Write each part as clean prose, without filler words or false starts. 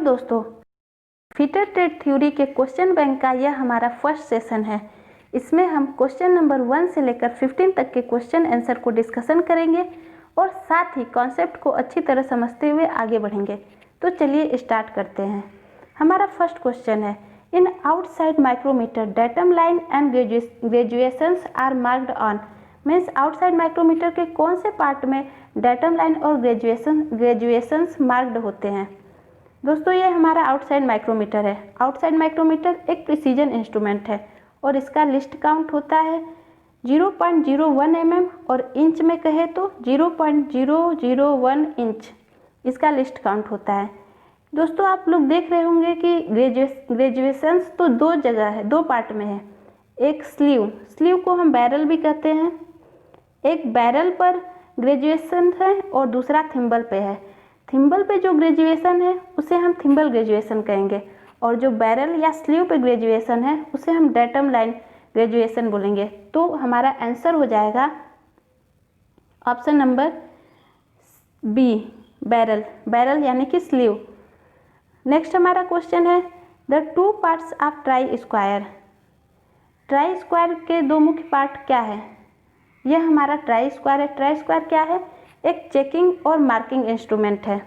दोस्तों, fitter trade theory के question bank का यह हमारा फर्स्ट सेशन है। इसमें हम क्वेश्चन नंबर 1 से लेकर 15 तक के क्वेश्चन आंसर को डिस्कशन करेंगे और साथ ही कॉन्सेप्ट को अच्छी तरह समझते हुए आगे बढ़ेंगे। तो चलिए स्टार्ट करते हैं। हमारा फर्स्ट क्वेश्चन है, in outside micrometer datum line and graduations are marked on. Means outside micrometer के कौन से पार्ट में डेटम लाइन और ग्रेजुएशंस मार्क्ड होते हैं। दोस्तों, ये हमारा आउटसाइड माइक्रोमीटर है। आउटसाइड माइक्रोमीटर एक प्रिसीजन इंस्ट्रूमेंट है और इसका लिस्ट काउंट होता है 0.01 mm और इंच में कहे तो 0.001 इंच इसका लिस्ट काउंट होता है। दोस्तों, आप लोग देख रहे होंगे कि ग्रेजुएशंस तो दो जगह है, दो पार्ट में है। एक स्लीव को हम बैरल भी कहते हैं। एक बैरल पर ग्रेजुएशन है और दूसरा थिम्बल पे है। थिम्बल पे जो ग्रेजुएशन है उसे हम थिम्बल ग्रेजुएशन कहेंगे और जो बैरल या स्लीव पे ग्रेजुएशन है उसे हम डेटम लाइन ग्रेजुएशन बोलेंगे। तो हमारा आंसर हो जाएगा ऑप्शन नंबर बी, बैरल यानी कि स्लीव। नेक्स्ट हमारा क्वेश्चन है, the two parts of try square. Try square के दो मुख्य पार्ट क्या है। यह हमारा ट्राई स्क्वायर है। ट्राई स्क्वायर क्या है? एक चेकिंग और मार्किंग इंस्ट्रूमेंट है।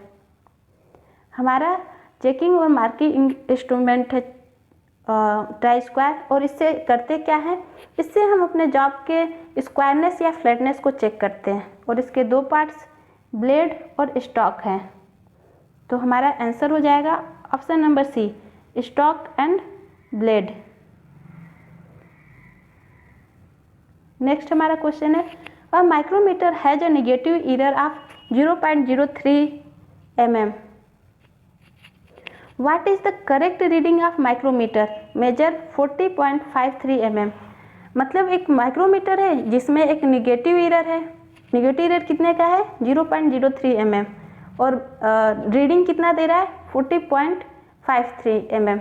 हमारा चेकिंग और मार्किंग इंस्ट्रूमेंट है ट्राई स्क्वायर। और इससे करते क्या है, इससे हम अपने जॉब के स्क्वायरनेस या फ्लैटनेस को चेक करते हैं। और इसके दो पार्ट्स ब्लेड और स्टॉक हैं। तो हमारा आंसर हो जाएगा option number C, stock and blade. Next हमारा क्वेश्चन है, a micrometer has a negative error of 0.03 mm। What is the correct reading of micrometer measure 40.53 mm। मतलब एक माइक्रोमीटर है जिसमें एक नेगेटिव एरर है। नेगेटिव एरर कितने का है? 0.03 mm और रीडिंग कितना दे रहा है? 40.53 mm।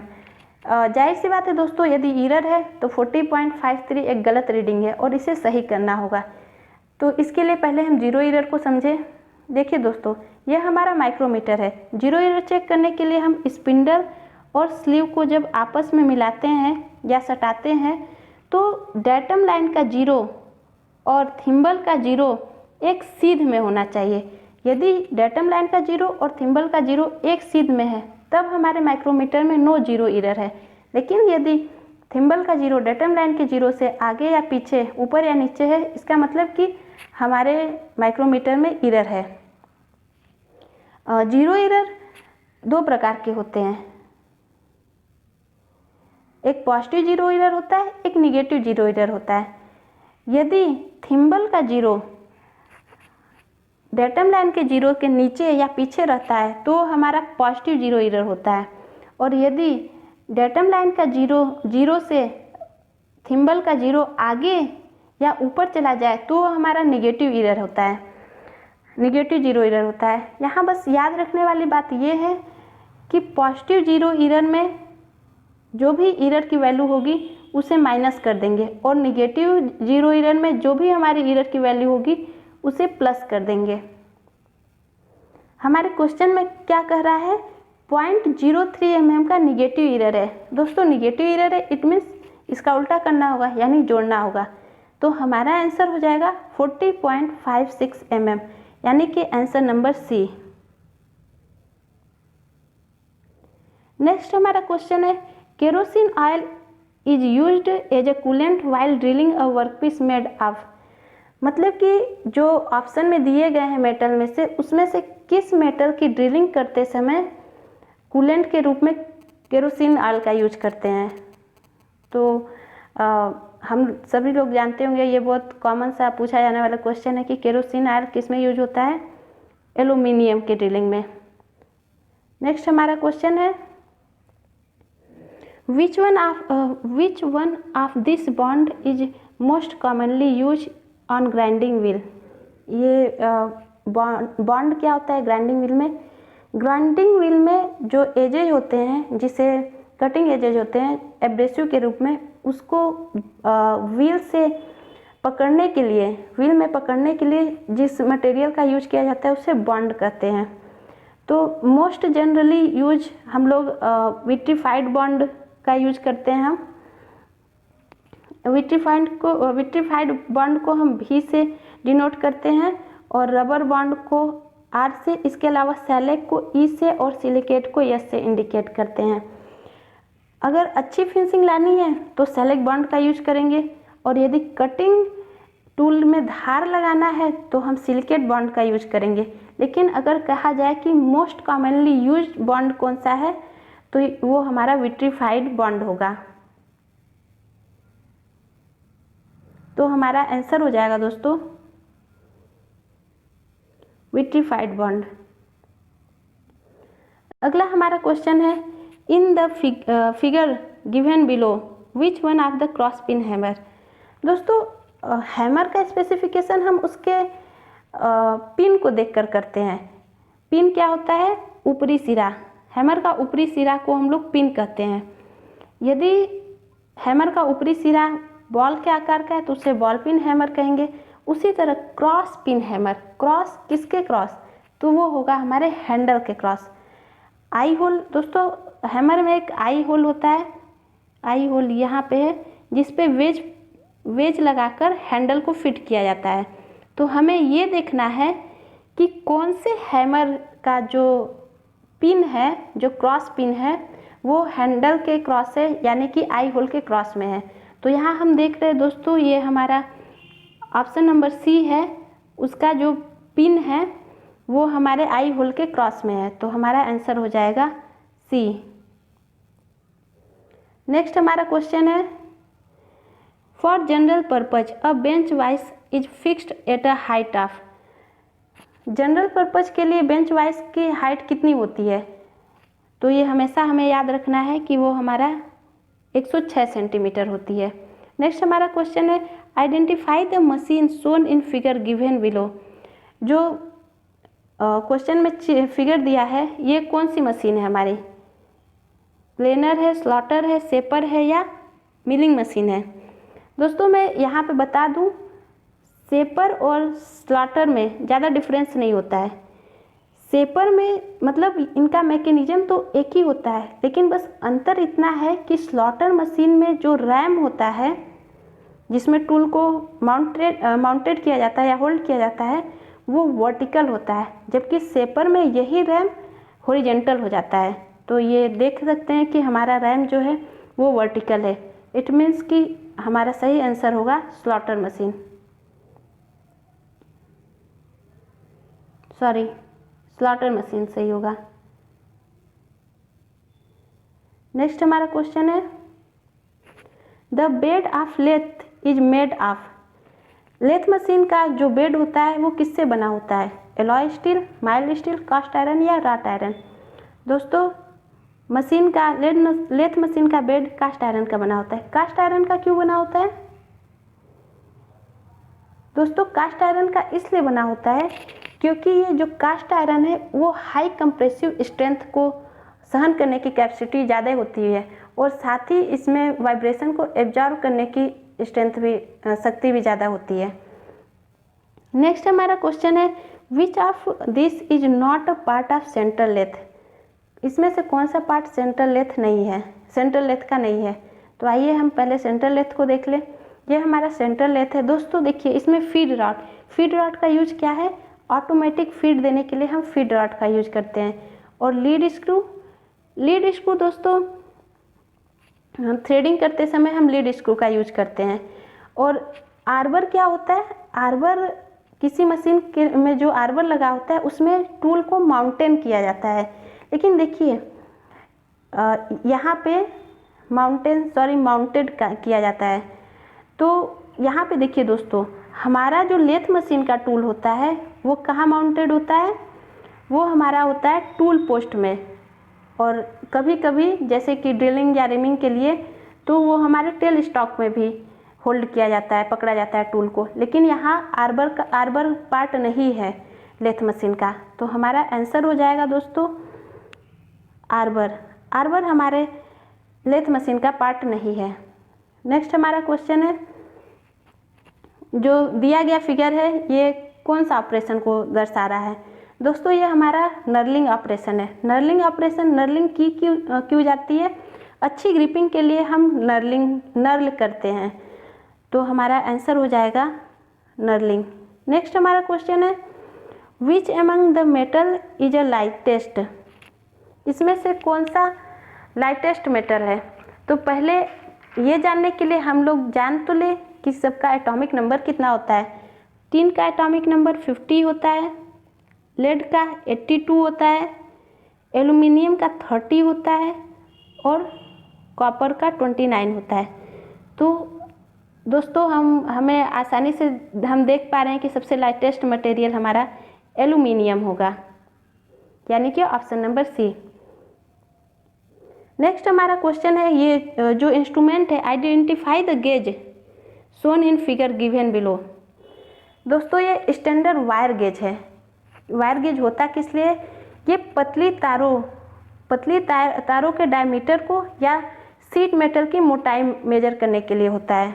जाहिर सी बात है दोस्तों, यदि एरर है तो 40.53 एक गलत रीडिंग है और इसे सही करना होगा। तो इसके लिए पहले हम जीरो एरर को समझें। देखिए दोस्तों, यह हमारा माइक्रोमीटर है। जीरो एरर चेक करने के लिए हम स्पिंडल और स्लीव को जब आपस में मिलाते हैं या सटाते हैं तो डेटम लाइन का जीरो और थिम्बल का जीरो एक सीध में होना चाहिए। यदि डेटम लाइन का जीरो और थिम्बल का जीरो एक सीध में है तब हमारे माइक्रोमीटर में नो जीरो एरर है। लेकिन यदि थिम्बल का जीरो डेटम लाइन के जीरो से आगे या पीछे, ऊपर या नीचे है, इसका मतलब कि हमारे माइक्रोमीटर में एरर है। जीरो एरर दो प्रकार के होते हैं, एक पॉजिटिव जीरो एरर होता है, एक निगेटिव जीरो एरर होता है। यदि थिम्बल का जीरो डेटम लाइन के जीरो के नीचे या पीछे रहता है तो हमारा पॉजिटिव जीरो एरर होता है। और यदि डेटम लाइन का जीरो से थिम्बल का जीरो आगे या ऊपर चला जाए तो हमारा नेगेटिव एरर होता है, नेगेटिव जीरो एरर होता है। यहाँ बस याद रखने वाली बात यह है कि पॉजिटिव जीरो एरर में जो भी एरर की वैल्यू होगी उसे माइनस कर देंगे और निगेटिव जीरो एरर में जो भी हमारी एरर की वैल्यू होगी उसे प्लस कर देंगे। हमारे क्वेश्चन में क्या कह रहा है? 0.03 mm का निगेटिव एरर है। दोस्तों, निगेटिव एरर है, इट मीन्स इसका उल्टा करना होगा यानी जोड़ना होगा। तो हमारा आंसर हो जाएगा 40.56 mm यानी कि आंसर नंबर सी। नेक्स्ट हमारा क्वेश्चन है, kerosene oil is used as a coolant while drilling a workpiece made of. मतलब कि जो ऑप्शन में दिए गए हैं मेटल में से, उसमें से किस मेटल की ड्रिलिंग करते समय कूलेंट के रूप में केरोसिन ऑयल का यूज करते हैं। तो हम सभी लोग जानते होंगे, ये बहुत कॉमन सा पूछा जाने वाला क्वेश्चन है कि केरोसिन ऑयल किस में यूज होता है? एल्यूमिनियम के ड्रिलिंग में। नेक्स्ट हमारा क्वेश्चन है, which one of this bond is most commonly use on grinding wheel. ये बॉन्ड क्या होता है ग्राइंडिंग व्हील में? ग्राइंडिंग व्हील में जो एजेज होते हैं, जिसे कटिंग एजेज होते हैं एब्रेसिव के रूप में, उसको व्हील से पकड़ने के लिए, व्हील में पकड़ने के लिए जिस मटेरियल का यूज किया जाता है उसे बॉन्ड कहते हैं। तो मोस्ट जनरली यूज हम लोग विट्रीफाइड बॉन्ड का यूज करते हैं। हम विट्रीफाइड बॉन्ड को हम भी से डिनोट करते हैं और रबर बॉन्ड को आर से, इसके अलावा सैलेक को ई से और सिलिकेट को एस से इंडिकेट करते हैं। अगर अच्छी फिनिशिंग लानी है तो सैलेक बॉन्ड का यूज करेंगे, और यदि कटिंग टूल में धार लगाना है तो हम सिलिकेट बॉन्ड का यूज करेंगे। लेकिन अगर कहा जाए कि मोस्ट कॉमनली यूज बॉन्ड कौन सा है तो वो हमारा विट्रीफाइड बॉन्ड होगा। तो हमारा आंसर हो जाएगा दोस्तों विट्रीफाइड बॉन्ड। अगला हमारा क्वेश्चन है, in the figure given below which one of the cross pin hammer. दोस्तों हैमर का स्पेसिफिकेशन हम उसके पिन को देखकर करते हैं। पिन क्या होता है? ऊपरी सिरा। हैमर का ऊपरी सिरा को हम लोग पिन कहते हैं। यदि हैमर का ऊपरी सिरा बॉल के आकार का है तो उसे बॉल पिन हैमर कहेंगे। उसी तरह क्रॉस पिन हैमर, क्रॉस किसके क्रॉस? तो वो होगा हमारे हैंडल के क्रॉस। आई होल, दोस्तों हैमर में एक आई होल होता है, आई होल यहाँ पे है जिसपे वेज लगाकर हैंडल को फिट किया जाता है। तो हमें ये देखना है कि कौन से हैमर का जो पिन है, जो क्रॉस पिन है, वो हैंडल के क्रॉस है यानी कि आई होल के क्रॉस में है। तो यहाँ हम देख रहे हैं दोस्तों, ये हमारा ऑप्शन नंबर सी है, उसका जो पिन है वो हमारे आई होल के क्रॉस में है। तो हमारा आंसर हो जाएगा सी। नेक्स्ट हमारा क्वेश्चन है, for general purpose a bench vice is fixed at a height of. General purpose के लिए बेंच वाइस की हाइट कितनी होती है? तो ये हमेशा हमें याद रखना है कि वो हमारा 106 सेंटीमीटर होती है। नेक्स्ट हमारा क्वेश्चन है, identify the machine shown in figure given below. जो क्वेश्चन में फिगर दिया है ये कौन सी मशीन है हमारी? प्लेनर है, स्लॉटर है, शेपर है या मिलिंग मशीन है? दोस्तों मैं यहाँ पे बता दूँ, शेपर और स्लॉटर में ज़्यादा डिफरेंस नहीं होता है। शेपर में मतलब इनका मैकेनिज्म तो एक ही होता है, लेकिन बस अंतर इतना है कि स्लॉटर मशीन में जो रैम होता है जिसमें टूल को माउंटेड किया जाता है या होल्ड किया जाता है वो वर्टिकल होता है, जबकि शेपर में यही रैम हॉरिजेंटल हो जाता है। तो ये देख सकते हैं कि हमारा रैम जो है वो वर्टिकल है। इट मीन्स कि हमारा सही आंसर होगा slotter machine, sorry slotter machine सही होगा। नेक्स्ट हमारा क्वेश्चन है, the bed of lathe is made of. Lathe machine का जो बेड होता है वो किससे बना होता है? Alloy steel, mild steel, cast iron या राट आयरन? दोस्तों मशीन का लेथ मशीन का बेड कास्ट आयरन का बना होता है। कास्ट आयरन का क्यों बना होता है? दोस्तों कास्ट आयरन का इसलिए बना होता है क्योंकि ये जो कास्ट आयरन है वो हाई कंप्रेसिव स्ट्रेंथ को सहन करने की कैपेसिटी ज़्यादा होती है और साथ ही इसमें वाइब्रेशन को एब्जॉर्ब करने की स्ट्रेंथ भी, शक्ति भी ज़्यादा होती है। नेक्स्ट हमारा क्वेश्चन है, which of this is not a part of central lathe. इसमें से कौन सा पार्ट सेंट्रल लेथ नहीं है, सेंट्रल लेथ का नहीं है? तो आइए हम पहले सेंट्रल लेथ को देख लें। ये हमारा सेंट्रल लेथ है। दोस्तों देखिए इसमें फीड रॉड का यूज क्या है? ऑटोमेटिक फीड देने के लिए हम फीड रॉड का यूज करते हैं। और लीड स्क्रू दोस्तों थ्रेडिंग करते समय हम लीड स्क्रू का यूज करते हैं। और आर्बर क्या होता है? आर्बर किसी मशीन के में जो आर्बर लगा होता है उसमें टूल को माउंटेन किया जाता है। लेकिन देखिए यहाँ पे माउंटेड किया जाता है। तो यहाँ पे देखिए दोस्तों, हमारा जो लेथ मशीन का टूल होता है वो कहाँ माउंटेड होता है? वो हमारा होता है टूल पोस्ट में, और कभी कभी जैसे कि ड्रिलिंग या रिमिंग के लिए तो वो हमारे टेल स्टॉक में भी होल्ड किया जाता है, पकड़ा जाता है टूल को। लेकिन यहाँ आर्बर पार्ट नहीं है लेथ मशीन का। तो हमारा आंसर हो जाएगा दोस्तों आर्बर हमारे लेथ मशीन का पार्ट नहीं है। नेक्स्ट हमारा क्वेश्चन है, जो दिया गया फिगर है ये कौन सा ऑपरेशन को दर्शा रहा है? दोस्तों ये हमारा नर्लिंग ऑपरेशन है। नर्लिंग ऑपरेशन नर्लिंग की क्यों जाती है? अच्छी ग्रिपिंग के लिए हम नर्ल करते हैं, तो हमारा आंसर हो जाएगा नर्लिंग। नेक्स्ट हमारा क्वेश्चन है which among the metal is a lightest. इसमें से कौन सा लाइटेस्ट मेटल है? तो पहले ये जानने के लिए हम लोग जान तो ले कि सबका एटॉमिक नंबर कितना होता है। टिन का एटॉमिक नंबर 50 होता है, लेड का 82 होता है, एल्यूमिनियम का 30 होता है और कॉपर का 29 होता है। तो दोस्तों हमें आसानी से हम देख पा रहे हैं कि सबसे लाइटेस्ट मटेरियल हमारा एल्यूमिनियम होगा, यानी कि ऑप्शन नंबर सी। नेक्स्ट हमारा क्वेश्चन है ये जो इंस्ट्रूमेंट है identify the gauge shown in figure given below. दोस्तों ये स्टैंडर्ड वायर गेज है। वायर गेज होता किस लिए? ये पतली तारों के डायमीटर को या शीट मेटल की मोटाई मेजर करने के लिए होता है।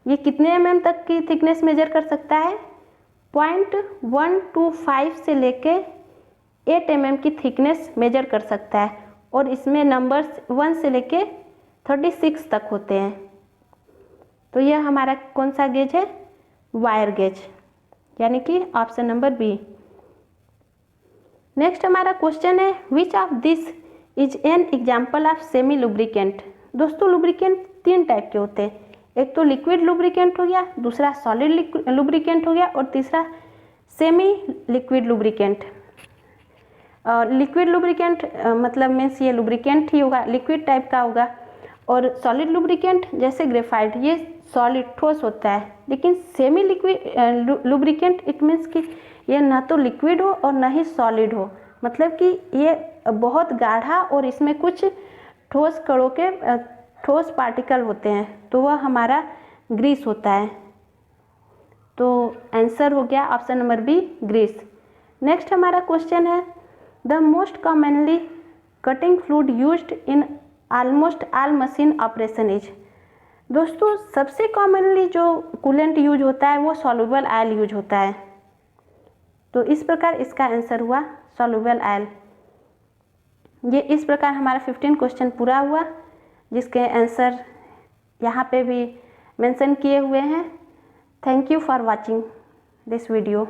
ये कितने mm तक की थिकनेस मेजर कर सकता है? 0.125 से लेके 8 mm की थिकनेस मेजर कर सकता है और इसमें नंबर्स 1 से लेके 36 तक होते हैं। तो यह हमारा कौन सा गेज है? वायर गेज, यानी कि ऑप्शन नंबर बी। नेक्स्ट हमारा क्वेश्चन है which of this is an example of semi lubricant. दोस्तों लुब्रिकेंट 3 टाइप के होते हैं, एक तो लिक्विड लुब्रिकेंट हो गया, दूसरा सॉलिड लुब्रिकेंट हो गया और तीसरा semi liquid lubricant. Liquid lubricant मतलब मीन्स ये लुब्रिकेंट ही होगा, लिक्विड टाइप का होगा। और सॉलिड लुब्रिकेंट जैसे ग्रेफाइट ये सॉलिड ठोस होता है, लेकिन semi liquid lubricant it means कि ये ना तो लिक्विड हो और ना ही सॉलिड हो, मतलब कि ये बहुत गाढ़ा और इसमें कुछ ठोस कणों के ठोस पार्टिकल होते हैं, तो वह हमारा ग्रीस होता है। तो आंसर हो गया option number B grease. Next हमारा क्वेश्चन है the most commonly cutting fluid used in almost all machine operation is. दोस्तों सबसे कॉमनली जो कूलेंट यूज होता है वो सॉल्युबल ऑयल यूज होता है, तो इस प्रकार इसका आंसर हुआ सॉल्युबल ऑयल। ये इस प्रकार हमारा 15 क्वेश्चन पूरा हुआ, जिसके आंसर यहाँ पे भी मेंशन किए हुए हैं। Thank you for watching this video.